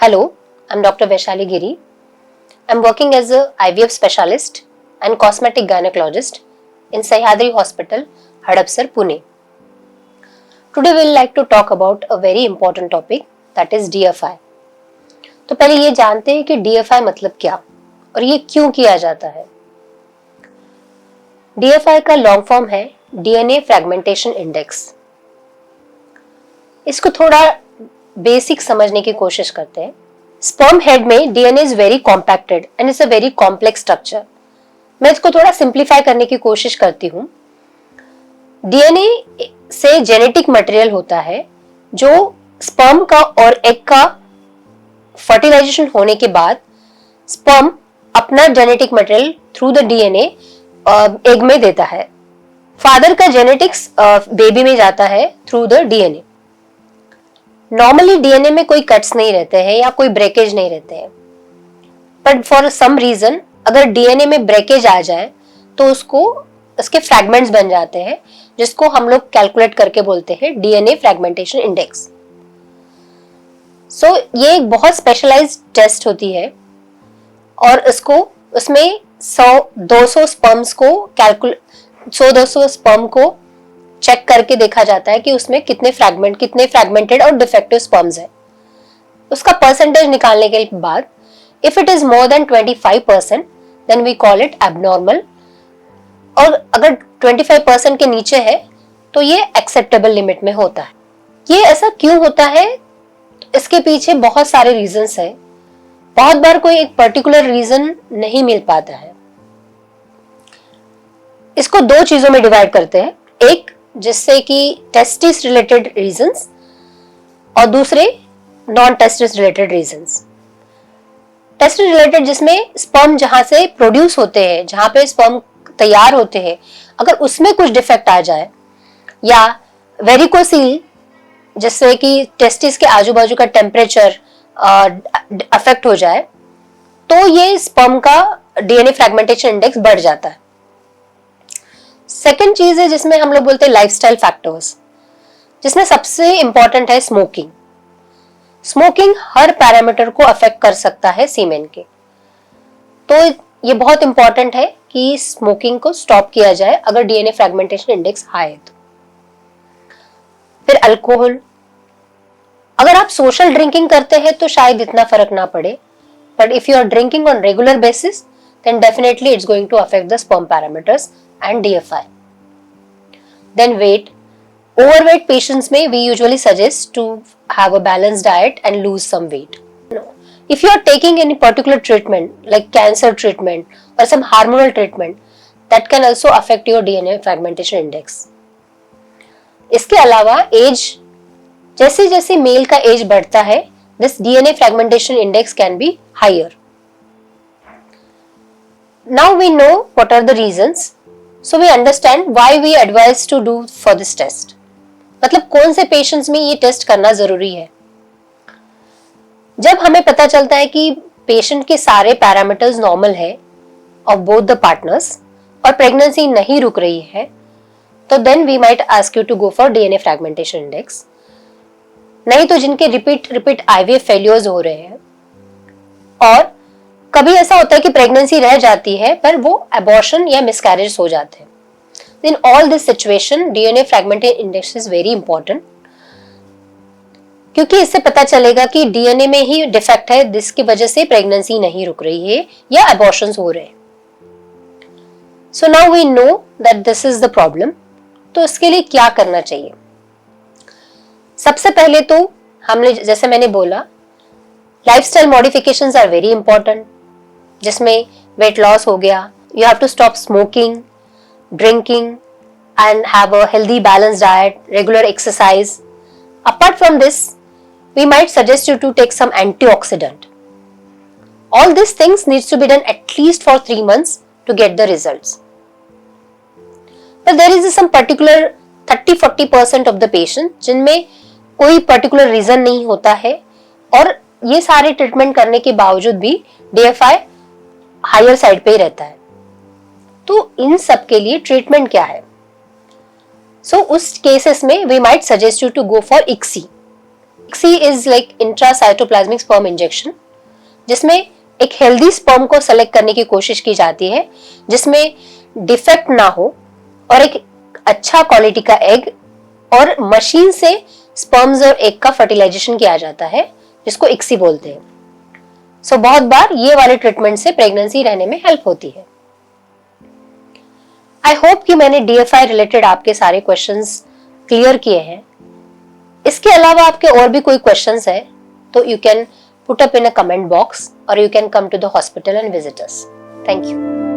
Hello, I'm Dr. Vaishali Giri. I'm working as a IVF specialist and cosmetic gynecologist in Sahyadri Hospital, Hadapsar, Pune. Today we'll like to talk about a very important topic, that is DFI. तो पहले ये जानते हैं कि DFI मतलब क्या और ये क्यों किया जाता है। DFI का लॉन्ग फॉर्म है DNA फ्रैगमेंटेशन इंडेक्स। इसको थोड़ा बेसिक समझने की कोशिश करते हैं। स्पर्म हेड में DNA is very compacted and it's a very complex structure. मैं इसको थोड़ा सिंप्लीफाई करने की कोशिश करती हूँ। डीएनए से जेनेटिक मटेरियल होता है जो स्पर्म का और एग का फर्टिलाइजेशन होने के बाद स्पर्म अपना genetic material through the DNA egg में देता है। फादर का जेनेटिक्स बेबी में जाता है through the DNA. Normally DNA में कोई कट्स नहीं रहते हैं या कोई ब्रेकेज नहीं रहते हैं, बट फॉर सम रीजन अगर डीएनए में ब्रेकेज आ जाए तो उसके फ्रैगमेंट्स बन जाते हैं, जिसको हम लोग कैलकुलेट करके बोलते हैं डीएनए फ्रैगमेंटेशन इंडेक्स। सो ये एक बहुत स्पेशलाइज्ड टेस्ट होती है और उसमें 100-200 स्पर्म्स को 100-200 स्पर्म को चेक करके देखा जाता है कि उसमें कितने फ्रैगमेंटेड और डिफेक्टिव स्पर्म्स है। उसका परसेंटेज निकालने के बाद if it is more than 25% then we call it abnormal, और अगर 25% के नीचे है तो ये एक्सेप्टेबल लिमिट में होता है। ये ऐसा क्यों होता है, इसके पीछे बहुत सारे रीजंस है। बहुत बार कोई एक पर्टिकुलर रीजन नहीं मिल पाता है। इसको दो चीजों में डिवाइड करते हैं, एक जिससे कि टेस्टिस रिलेटेड रीजंस और दूसरे non testis related reasons. Testis related जिसमें स्पर्म जहां से प्रोड्यूस होते हैं, जहां पे स्पर्म तैयार होते हैं, अगर उसमें कुछ डिफेक्ट आ जाए, या वेरिकोसील जिससे कि टेस्टिस के आजू बाजू का टेम्परेचर अफेक्ट हो जाए, तो ये स्पर्म का डीएनए फ्रैगमेंटेशन इंडेक्स बढ़ जाता है। सेकेंड चीज है जिसमें हम लोग बोलते हैं लाइफस्टाइल फैक्टर्स, जिसमें सबसे इंपॉर्टेंट है स्मोकिंग। स्मोकिंग हर पैरामीटर को अफेक्ट कर सकता है सीमेन के, तो ये बहुत इंपॉर्टेंट है कि स्मोकिंग को स्टॉप किया जाए अगर डीएनए फ्रैगमेंटेशन इंडेक्स हाई है तो। फिर अल्कोहल, अगर आप सोशल ड्रिंकिंग करते हैं तो शायद इतना फर्क ना पड़े, but if you are drinking on regular basis then definitely it's going to affect the sperm parameters and DFI. Then weight. Overweight patients may we usually suggest to have a balanced diet and lose some weight. If you are taking any particular treatment like cancer treatment or some hormonal treatment, that can also affect your DNA fragmentation index. इसके अलावा as, जैसे जैसे mail का as बढ़ता है, this DNA fragmentation index can be higher. Now we know what are the reasons, so we understand why we advise to do for this test. मतलब कौन से पेशेंट्स में ये टेस्ट करना जरूरी है। जब हमें पता चलता है कि पेशेंट के सारे पैरामीटर्स नॉर्मल है ऑफ बोथ द पार्टनर्स और प्रेगनेंसी नहीं रुक रही है, तो then we might ask you to go for DNA fragmentation index. नहीं तो जिनके रिपीट आईवीएफ फेलियर्स हो रहे हैं, और कभी ऐसा होता है कि प्रेगनेंसी रह जाती है पर वो अबॉर्शन या मिसकैरेज हो जाते हैं, in all this situation DNA fragmentation index is very important, क्योंकि इससे पता चलेगा कि डीएनए में ही डिफेक्ट है जिसकी वजह से प्रेगनेंसी नहीं रुक रही है या अबॉर्शंस हो रहे हैं। So now we know that this is the problem. तो इसके लिए क्या करना चाहिए? सबसे पहले तो हमने, जैसे मैंने बोला, lifestyle modifications are very important, जिसमें वेट लॉस हो गया, you have to stop smoking, drinking and have a healthy balanced diet, regular exercise. Apart from this we might suggest you to take some antioxidant. All this things needs to be done at least for 3 months to get the results. But there is some particular 30-40% of the patient जिनमें कोई particular reason नहीं होता है और ये सारे treatment करने के बावजूद भी DFI हायर साइड पे ही रहता है। तो इन सब के लिए ट्रीटमेंट क्या है? उस केसेस में we might suggest you to go for ICSI। ICSI is like intracytoplasmic sperm injection, जिसमें एक हेल्दी स्पर्म को सेलेक्ट करने की कोशिश की जाती है जिसमें डिफेक्ट ना हो और एक अच्छा क्वालिटी का एग, और मशीन से स्पर्म्स और एग का फर्टिलाइजेशन किया जाता है जिसको ICSI बोलते हैं। सो बहुत बार ये वाले ट्रीटमेंट से प्रेगनेंसी रहने में हेल्प होती है। आई होप कि मैंने DFI रिलेटेड आपके सारे क्वेश्चंस क्लियर किए हैं। इसके अलावा आपके और भी कोई क्वेश्चंस है तो you can put up in a comment box और you can come to the hospital and visit us. Thank you.